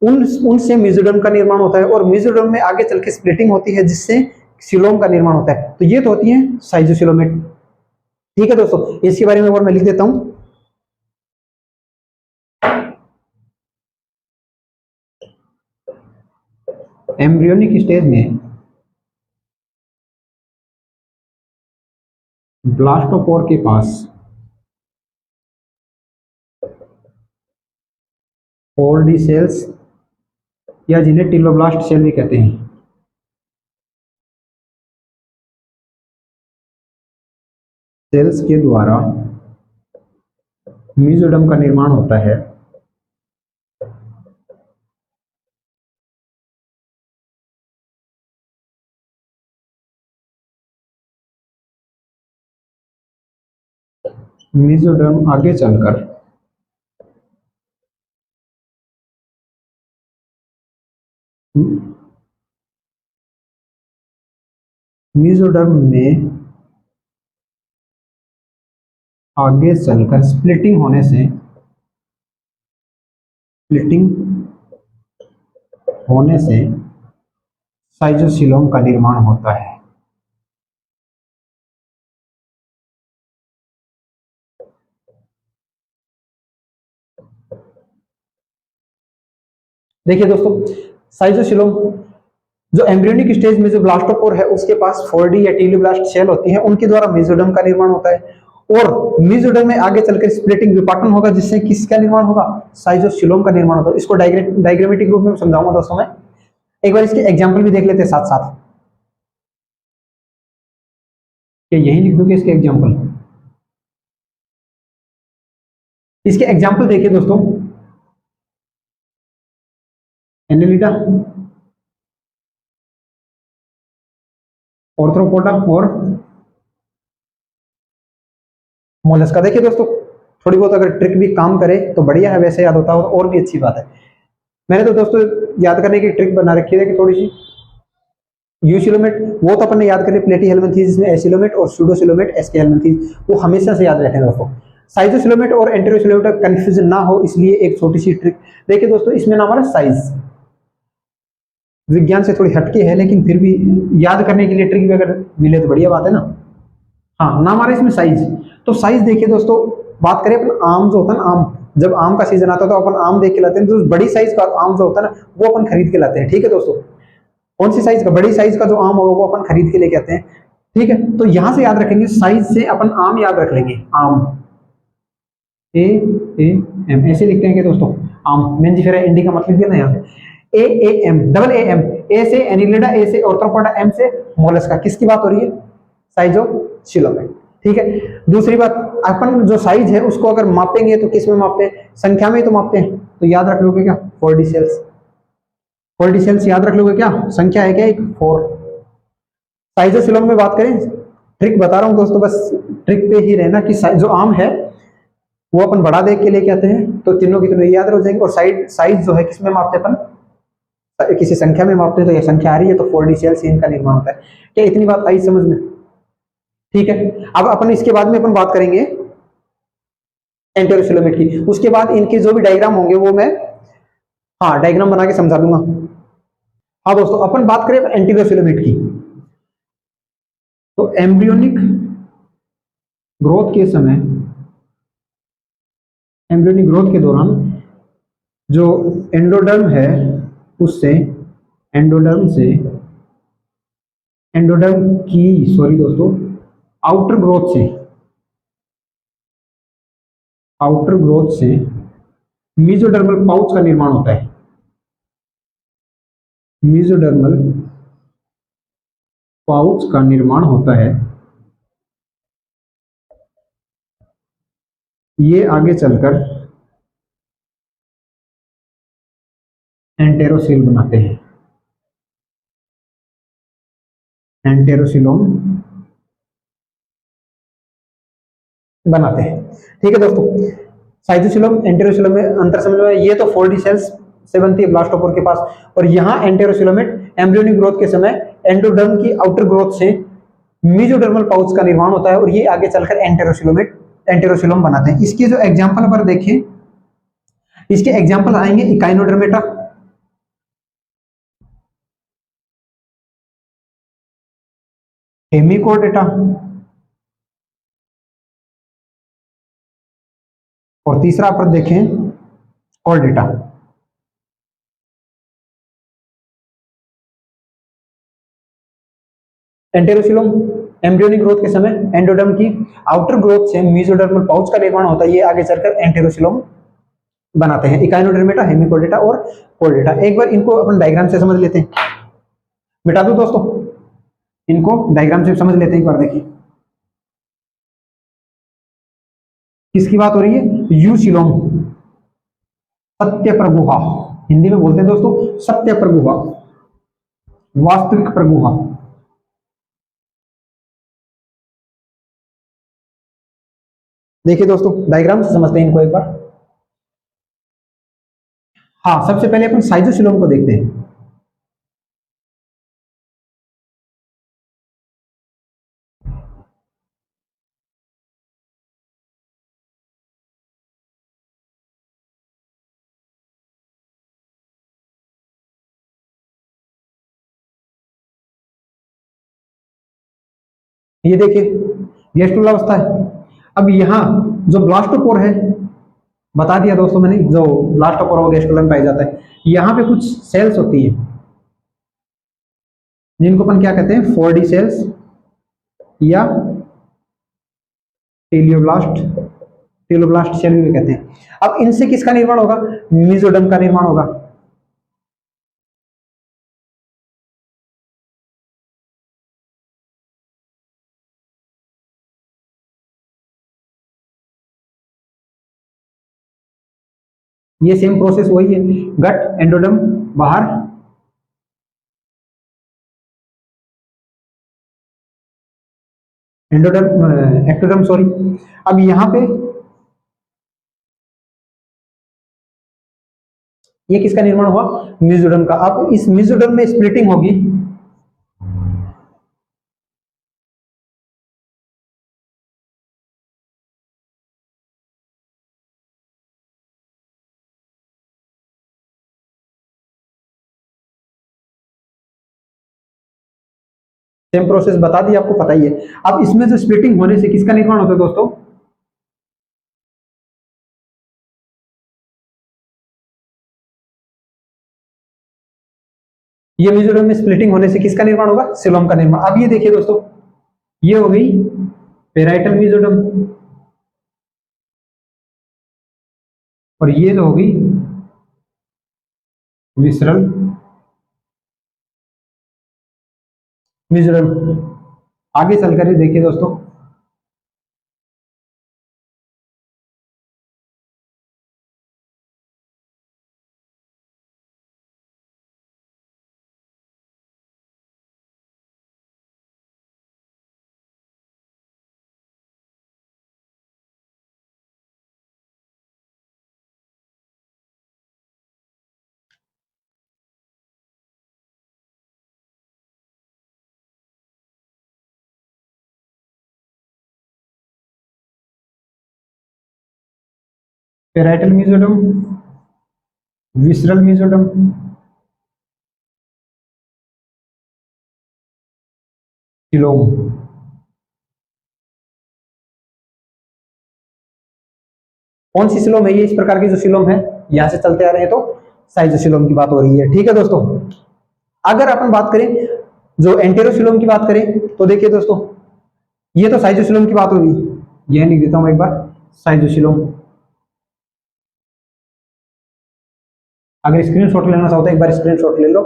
उनसे मेसोडर्म का निर्माण होता है, और मेसोडर्म में आगे चल के स्प्लिटिंग होती है जिससे सिलोम का निर्माण होता है। तो ये तो होती है साइजोसिलोमेट, ठीक है दोस्तों। इसके बारे में और मैं लिख देता हूं, एम्ब्रियोनिक स्टेज में ब्लास्टोपोर के पास 4D सेल्स, या जिन्हें टीलोब्लास्ट सेल भी कहते हैं, सेल्स के द्वारा मेसोडर्म का निर्माण होता है। मेसोडर्म आगे चलकर मेसोडर्म में आगे चलकर स्प्लिटिंग होने से साइजोसिलोम का निर्माण होता है। देखिए दोस्तों, साइजोसिलोम जो एम्ब्रियोनिक स्टेज में जो ब्लास्टोपोर है उसके पास 4D या टीलोब्लास्ट सेल होती है, उनके द्वारा मेसोडर्म का निर्माण होता है। और मेसोडर्म में आगे चलकर स्प्लिटिंग विपाटन होगा, जिससे किसका निर्माण होगा, साइटोसिलोम का निर्माण होगा। इसको डायग्रामेटिक रूप में समझाऊंगा दोस्तों मैं। एक बार इसके एग्जाम्पल भी देख लेते हैं साथ साथ, कि यही लिख दूंगे इसके एग्जाम्पल। इसके एग्जाम्पल देखिए दोस्तों, एनेलिडा, ऑर्थ्रोपोडा और मोलस्का। देखिए दोस्तों, थोड़ी बहुत अगर ट्रिक भी काम करे तो बढ़िया है, वैसे याद होता हो तो और भी अच्छी बात है। मैंने तो दोस्तों याद करने की ट्रिक बना रखी है कि थोड़ी सी यूसिलोमेट, वो तो अपन ने याद करी, प्लेटीहेल्मिन्थेसिस जिसमें एसिलोमेट और सूडोसिलोमेट एस्केहेल्मिन्थेसिस, वो हमेशा से याद रहते हैं दोस्तों। साइटोसिलोमेट और एंटेरोसिलोमेट का कंफ्यूजन ना हो इसलिए एक छोटी सी ट्रिक देखिए दोस्तों। इसमें नाम हमारा साइज विज्ञान से थोड़ी हटके है, लेकिन फिर भी याद करने के लिए ट्रिक भी अगर मिले तो बढ़िया बात है ना। हाँ, नाम आ रहा है इसमें साइज। तो साइज देखिए दोस्तों, बात करें अपन आम जो होता है ना, आम जब आम का सीजन आता है तो अपन आम देख के लाते हैं, तो बड़ी साइज का आम जो होता है ना वो अपन खरीद के लाते हैं। ठीक है दोस्तों, कौन सी साइज का, बड़ी साइज का जो आम होगा वो अपन खरीद के लेके आते हैं। ठीक है, तो यहां से याद रखेंगे, साइज से अपन आम याद रख लेंगे, आम ए ए एम ऐसे लिखते हैं कि दोस्तों आम मेंजिफेरा इंडिका मत लिखिए ना यहाँ पे, A M, double A M, A से एनिलिडा, ए से ऑर्थ्रोपोडा, एम से मोलस्का। किसकी बात हो रही है, साइटोसिलोमेट। ठीक है, दूसरी बात, अपन जो साइज है उसको अगर मापेंगे तो किस में मापते हैं, संख्या में ही तो मापते हैं। तो याद रख लोगे क्या, 4D सेल्स, 4D सेल्स याद रख लोगे क्या, संख्या है क्या एक 4। साइटोसिलोम में बात करें, ट्रिक बता रहा हूं दोस्तों, बस ट्रिक पे ही रहना कि जो आम है वो अपन बड़ा देख के लेके आते हैं तो तीनों की तीनों याद हो जाएंगे। और साइज जो है किसमें मापते हैं अपन, किसी संख्या में मापते हैं, तो ये संख्या आ रही है तो 4D सेल्स इनका निर्माण होता है। क्या इतनी बात आई समझ में। ठीक है, अब अपन इसके बाद में अपन बात करेंगे एंटेरोसिलोमेट की। उसके बाद इनके जो भी डायग्राम होंगे वो मैं हाँ डायग्राम बना के समझा दूंगा। हाँ दोस्तों, अपन बात करें एंटेरोसिलोमेट की, तो एम्ब्रियोनिक ग्रोथ के समय, एम्ब्रियोनिक ग्रोथ के दौरान जो एंडोडर्म है उससे, एंडोडर्म से, एंडोडर्म की सॉरी दोस्तों, आउटर ग्रोथ से, आउटर ग्रोथ से मेसोडर्मल पाउच का निर्माण होता है। मेसोडर्मल पाउच का निर्माण होता है। ये आगे चलकर एंटेरोसील बनाते हैं, एंटेरोसिलोम बनाते हैं। ठीक है दोस्तों, साइटोसिलोम एंटेरोसिलोम में अंतर समझ में, ये तो 4D सेल्स से बनती है ब्लास्टोपोर के पास, और यहाँ एंटेरोसिलोमेट एम्ब्रियोनिक ग्रोथ के समय एंडोडर्म की आउटर ग्रोथ से मेसोडर्मल पाउच का निर्माण होता है और ये आगे चलकर एंटेरोसिलोमेट एंटेरोसिलोम बनाते हैं। इसके जो एग्जाम्पल पर देखें, इसके एग्जाम्पल आएंगे इकाइनोडर्मेटा, हेमिकोडेटा और तीसरा पर देखें कॉर्डेटा। एंटेरोसिलोम एम्ब्रियोनिक ग्रोथ के समय एंडोडर्म की आउटर ग्रोथ से मेसोडर्मल पाउच का निर्माण होता है, ये आगे चलकर एंटेरोसिलोम बनाते हैं। इकाइनोडर्मेटा, हेमिकोडेटा और कॉर्डेटा। एक बार इनको अपन डायग्राम से समझ लेते हैं, मिटा दो दोस्तों, इनको डायग्राम से समझ लेते हैं एक बार। देखिए किसकी बात हो रही है, यूसिलोम, सत्य प्रगुहा, हिंदी में बोलते हैं दोस्तों सत्य प्रगुहा, वास्तविक प्रगुहा। देखिए दोस्तों, डायग्राम से समझते हैं इनको एक बार। हाँ, सबसे पहले अपन साइटोसिलोम को देखते हैं। ये देखिए गेस्ट्रुल अवस्था है। अब यहाँ जो ब्लास्टोपोर है, बता दिया दोस्तों मैंने, जो ब्लास्टोपोर वो गेस्ट्रुलम में पाया जाता है। यहाँ पे कुछ सेल्स होती है जिनको अपन क्या कहते हैं, 4D सेल्स या टेलियोब्लास्ट, टेलोब्लास्ट सेल भी कहते हैं। अब इनसे किसका निर्माण होगा? मेसोडर्म का निर्माण होगा। ये सेम प्रोसेस वही है, गट एंडोडर्म बाहर, एंडोडर्म एक्टोडर्म सॉरी। अब यहां पे ये किसका निर्माण हुआ? मेसोडर्म का। अब इस मेसोडर्म में स्प्लिटिंग होगी, सेम प्रोसेस बता दी, आपको पता ही है। अब इसमें जो स्प्लिटिंग होने से किसका निर्माण होता है दोस्तों? ये मेसोडर्म में स्प्लिटिंग होने से किसका निर्माण होगा? सिलोम का निर्माण। अब ये देखिए दोस्तों, ये हो गई पेराइटल मेसोडर्म, और ये जो होगी विसरल मेसोडर्म। आगे चलकर देखिए दोस्तों, parietal mesoderm, visceral mesoderm, coelom. कौन सी सिलोम है ये? इस प्रकार की जो सिलोम है, यहां से चलते आ रहे हैं तो साइजोसिलोम की बात हो रही है। ठीक है दोस्तों, अगर अपन बात करें जो एंटेरोसिलोम की बात करें, तो देखिए दोस्तों, ये तो साइजोसिलोम की बात होगी, यह लिख देता हूं एक बार, साइजोसिलोम। अगर स्क्रीनशॉट लेना चाहो तो एक बार स्क्रीनशॉट ले लो।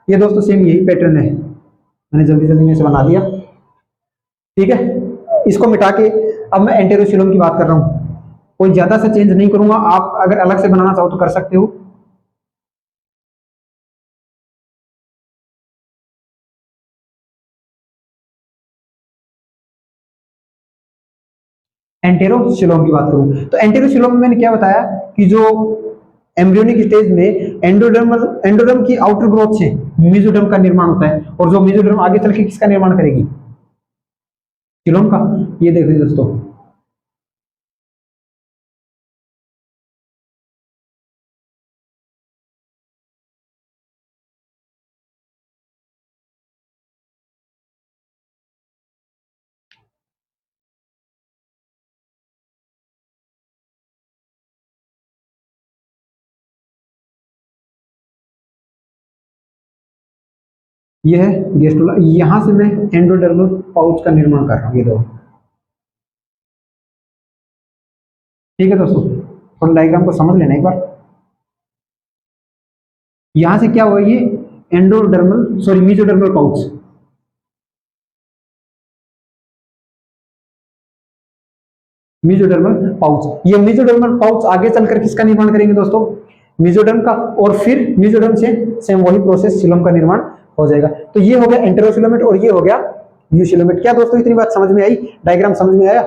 ये दोस्तों सेम यही पैटर्न है, मैंने जल्दी जल्दी में से बना दिया। ठीक है, इसको मिटा के अब मैं एंटेरोसिलोम की बात कर रहा हूं, कोई ज्यादा सा चेंज नहीं करूंगा। आप अगर अलग से बनाना चाहो तो कर सकते हो। एंटेरोसिलोम की बात करूं तो एंटेरोसिलोम में मैंने क्या बताया कि जो एम्ब्रियोनिक स्टेज में एंडोडर्म की आउटर ग्रोथ से मेसोडर्म का निर्माण होता है, और जो मेसोडर्म आगे चल के किसका निर्माण करेगी? सिलोम का। ये देखिए दोस्तों, ये है गेस्टुला। यहां से मैं एंडोडर्मल पाउच का निर्माण कर रहा हूं, ये दो। ठीक है दोस्तों, थोड़ा डायग्राम को समझ लेना एक बार। यहां से क्या हुआ? ये endodermal sorry mesodermal pouch, mesodermal pouch. ये मेसोडर्मल पाउच आगे चलकर किसका निर्माण करेंगे दोस्तों? मेसोडर्म का। और फिर मेसोडर्म से सेम वही प्रोसेस सिलोम का निर्माण हो जाएगा। तो ये हो गया एंटेरोसिलोमेट और ये हो गया यूसिलोमेट। क्या दोस्तों इतनी बात समझ में आई? डायग्राम समझ में आया?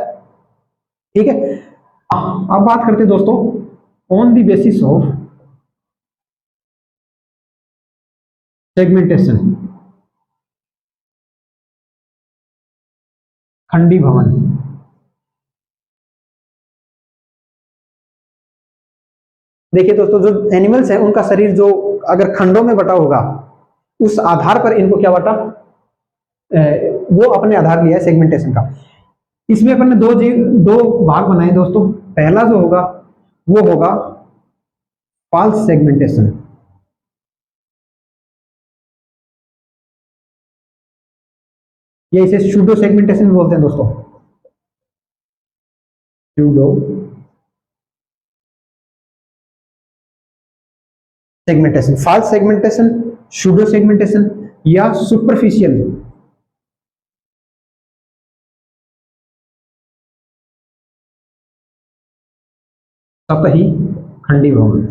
ठीक है, अब बात करते हैं दोस्तों on the basis of segmentation, खंडी भवन। देखिए दोस्तों, जो एनिमल्स हैं उनका शरीर जो अगर खंडों में बटा होगा, उस आधार पर इनको क्या बटा, वो अपने आधार लिया है सेगमेंटेशन का। इसमें अपन ने दो भाग बनाए दोस्तों। पहला जो होगा वो होगा फॉल्स सेगमेंटेशन, या इसे सूडो सेगमेंटेशन भी बोलते हैं दोस्तों। Pseudo segmentation, false segmentation, pseudo segmentation या सुपरफिशियल सतही खंडीभवन।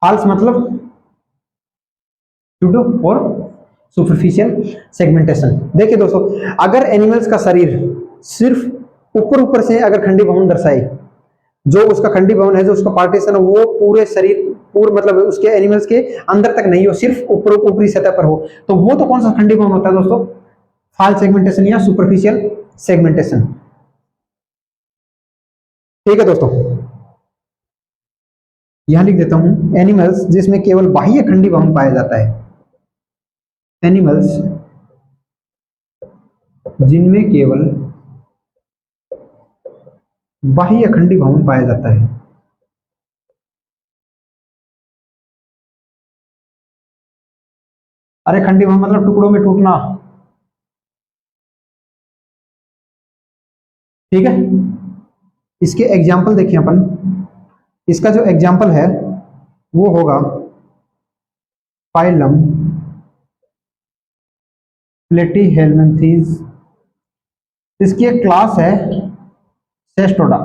फॉल्स मतलब स्यूडो और सुपरफिशियल सेगमेंटेशन। देखिए दोस्तों, अगर एनिमल्स का शरीर सिर्फ ऊपर ऊपर से अगर खंडीभवन दर्शाए, जो उसका खंडीभवन है, जो उसका पार्टीशन है, वो पूरे शरीर पूरे मतलब उसके एनिमल्स के अंदर तक नहीं हो, सिर्फ ऊपर ऊपरी सतह पर हो, तो वो तो कौन सा खंडीभवन होता है दोस्तों? फॉल्स सेगमेंटेशन या सुपरफिशियल सेगमेंटेशन। ठीक है दोस्तों, यहां लिख देता हूं, एनिमल्स जिसमें केवल बाह्य खंडीभवन पाया जाता है, एनिमल्स जिनमें केवल बाह्य खंडीभवन पाया जाता है। अरे खंडीभवन मतलब टुकड़ों में टूटना। ठीक है, इसके एग्जाम्पल देखिए अपन, इसका जो एग्जाम्पल है वो होगा फाइलम प्लेटीहेल्मिन्थीज, इसकी एक क्लास है सेस्टोडा,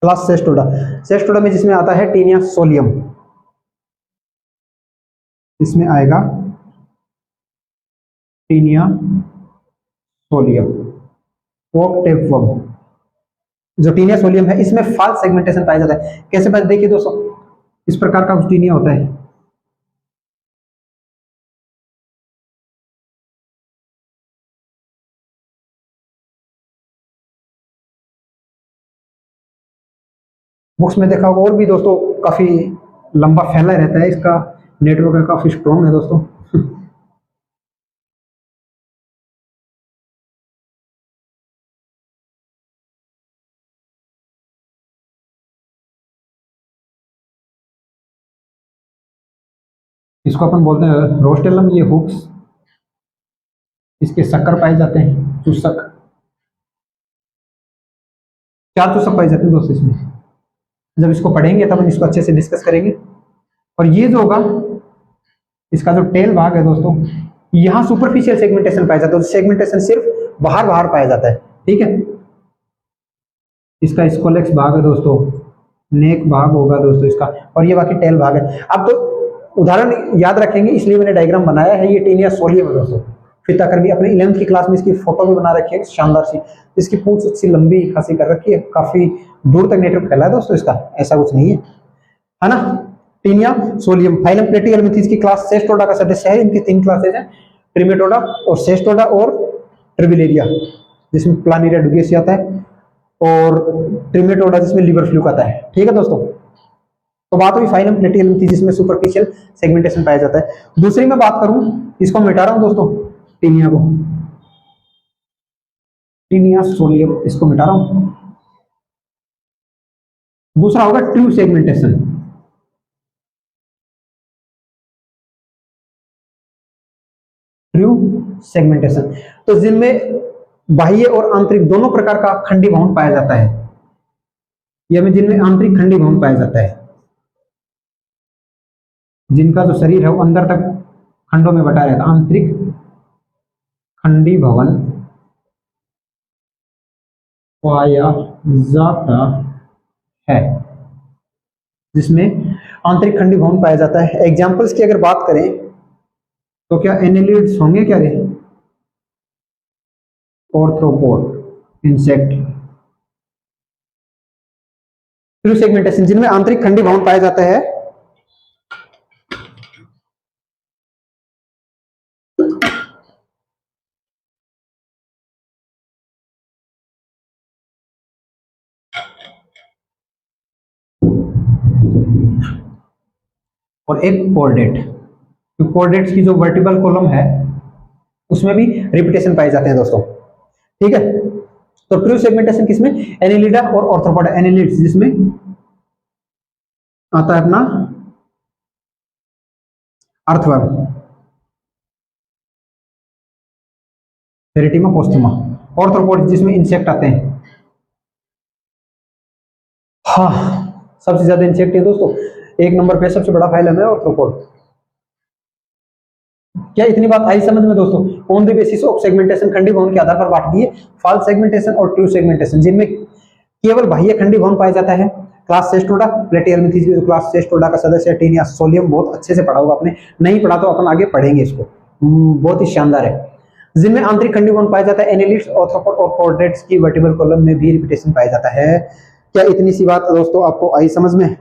क्लास सेस्टोडा। सेस्टोडा में जिसमें आता है टीनिया सोलियम, इसमें आएगा टीनिया सोलियम, ओक्टेवम। जो टीनिया सोलियम है इसमें फॉल्स सेगमेंटेशन पाया जाता है। कैसे पाया? देखिए दोस्तों, इस प्रकार का कुछ टीनिया होता है, बुक्स में देखा होगा, और भी दोस्तों काफी लंबा फैला रहता है, इसका नेटवर्क काफी स्ट्रॉन्ग है दोस्तों। इसको अपन बोलते हैं रोस्टेलम, ये हुक्स, इसके शक्कर पाए जाते हैं, चूसक, 4 चूसक पाए जाते हैं दोस्तों इसमें। जब इसको पढ़ेंगे तब हम इसको अच्छे से डिस्कस करेंगे। और ये जो होगा, इसका जो टेल भाग है दोस्तों, यहां सुपरफिशियल सेगमेंटेशन पाया जाता है, सेगमेंटेशन सिर्फ बाहर बाहर पाया जाता है। ठीक है, इसका स्कोलेक्स भाग है दोस्तों, नेक भाग होगा दोस्तों इसका, और ये बाकी टेल भाग है। अब तो उदाहरण याद रखेंगे इसलिए मैंने डायग्राम बनाया है, ये टीनिया सोलियम है दोस्तों। फिर तक भी अपने 11th की क्लास में इसकी फोटो भी बना रखी है शानदार सी, इसकी पूंछ अच्छी लंबी खासी कर रखी है, काफी दूर तक नेटवर्क फैला है दोस्तों इसका, ऐसा कुछ नहीं है ना। टीनिया सोलियम फाइलम प्लेटीहेल्मिन्थीज की क्लास सेस्टोडा का सदस्य है। इनकी 3 क्लासेज हैं, ट्रिमेटोडा और सेस्टोडा और ट्रिबिलेरिया, जिसमें प्लानेरिया डुगेसी आता है, और ट्रिमेटोडा जिसमें लिवर फ्लूक आता है। ठीक है दोस्तों, तो बात हुई फाइलम प्लेटीहेल्मिन्थीज जिसमें सुपरफिशियल सेगमेंटेशन पाया जाता है। दूसरी मैं बात करूं, इसको मिटा रहा हूं दोस्तों, टीनिया को, टीनिया सोलियम इसको मिटा रहा हूं। दूसरा होगा ट्रू सेगमेंटेशन। ट्रू सेगमेंटेशन तो जिनमें बाह्य और आंतरिक दोनों प्रकार का खंडीभवन पाया जाता है, या में जिनमें आंतरिक खंडीभवन पाया जाता है, जिनका जो शरीर है वो अंदर तक खंडों में बटा रहता है, आंतरिक खंडीभवन पाया जाता है, जिसमें आंतरिक खंडीभवन पाया जाता है। एग्जाम्पल्स की अगर बात करें तो क्या एनेलिड्स होंगे क्या रे? Arthropod insect. ट्रू सेगमेंटेशन जिनमें आंतरिक खंडीभवन पाया जाता है, और एक कोर्डेट। तो कोर्डेट्स की जो वर्टिकल कॉलम है उसमें भी रिपीटेशन पाए जाते हैं दोस्तों। ठीक है, तो ट्रू सेगमेंटेशन किसमें? एनेलिडा और ऑर्थ्रोपोडा। एनेलिड्स जिसमें आता है अपना अर्थवर्म, रेटिमा पोस्टमा। ऑर्थ्रोपोड जिसमें इंसेक्ट आते हैं। हाँ, सबसे ज्यादा इंसेक्ट है दोस्तों, एक नंबर पे सबसे बड़ा फाइलम है ऑर्थ्रोपोड। क्या इतनी बात आई समझ में दोस्तों? On the basis of segmentation खंडीभवन के आधार पर बांट दिए, फॉल्स सेगमेंटेशन और ट्रू सेगमेंटेशन, जिनमें केवल बाह्य खंडीभवन पाया जाता है। क्लास सेस्टोडा, प्लेटिहेल्मिंथेस जो क्लास सेस्टोडा का सदस्य है, टेनिया सोलियम, बहुत अच्छे से पढ़ा होगा आपने, नहीं पढ़ा तो अपन आगे पढ़ेंगे इसको, बहुत ही शानदार है। जिनमें आंतरिक खंडीभवन पाया जाता है, एनालिड्स, ऑर्थ्रोपोड और कॉर्डेट्स की वर्टिब्रल कॉलम में भी रिपीटेशन पाया जाता है। क्या इतनी सी बात दोस्तों आपको आई समझ में?